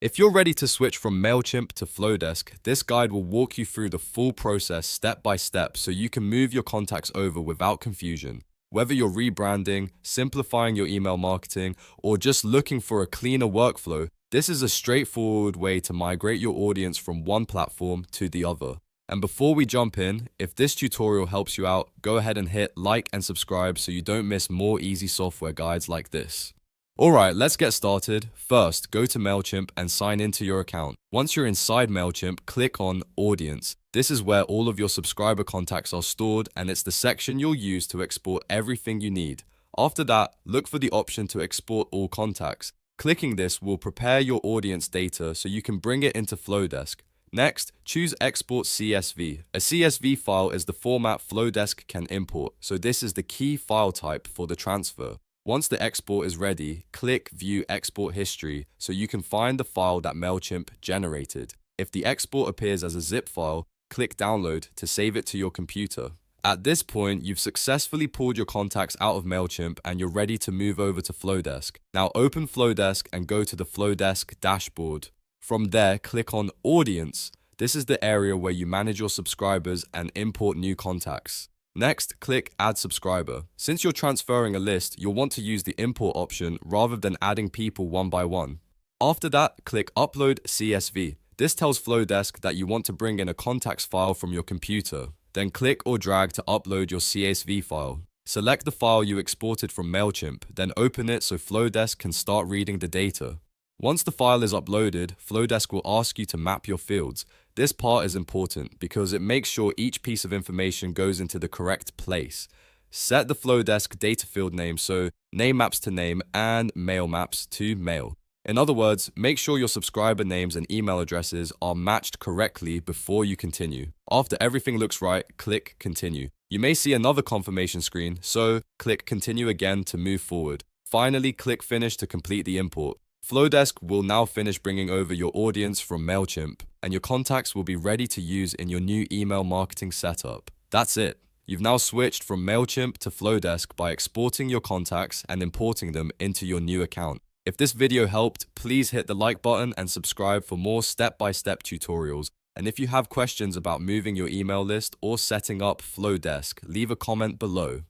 If you're ready to switch from Mailchimp to Flodesk, this guide will walk you through the full process step by step so you can move your contacts over without confusion. Whether you're rebranding, simplifying your email marketing, or just looking for a cleaner workflow, this is a straightforward way to migrate your audience from one platform to the other. And before we jump in, if this tutorial helps you out, go ahead and hit like and subscribe so you don't miss more easy software guides like this. Alright, let's get started. First, go to Mailchimp and sign into your account. Once you're inside Mailchimp, click on Audience. This is where all of your subscriber contacts are stored, and it's the section you'll use to export everything you need. After that, look for the option to export all contacts. Clicking this will prepare your audience data so you can bring it into Flodesk. Next, choose Export CSV. A CSV file is the format Flodesk can import, so this is the key file type for the transfer. Once the export is ready, click View Export History so you can find the file that Mailchimp generated. If the export appears as a zip file, click Download to save it to your computer. At this point, you've successfully pulled your contacts out of Mailchimp and you're ready to move over to Flodesk. Now open Flodesk and go to the Flodesk dashboard. From there, click on Audience. This is the area where you manage your subscribers and import new contacts. Next, click Add Subscriber. Since you're transferring a list, you'll want to use the import option rather than adding people one by one. After that, click Upload CSV. This tells Flodesk that you want to bring in a contacts file from your computer. Then click or drag to upload your CSV file. Select the file you exported from Mailchimp, then open it so Flodesk can start reading the data. Once the file is uploaded, Flodesk will ask you to map your fields. This part is important because it makes sure each piece of information goes into the correct place. Set the Flodesk data field name so name maps to name and mail maps to mail. In other words, make sure your subscriber names and email addresses are matched correctly before you continue. After everything looks right, click Continue. You may see another confirmation screen, so click Continue again to move forward. Finally, click Finish to complete the import. Flodesk will now finish bringing over your audience from Mailchimp, and your contacts will be ready to use in your new email marketing setup. That's it. You've now switched from Mailchimp to Flodesk by exporting your contacts and importing them into your new account. If this video helped, please hit the like button and subscribe for more step-by-step tutorials. And if you have questions about moving your email list or setting up Flodesk, leave a comment below.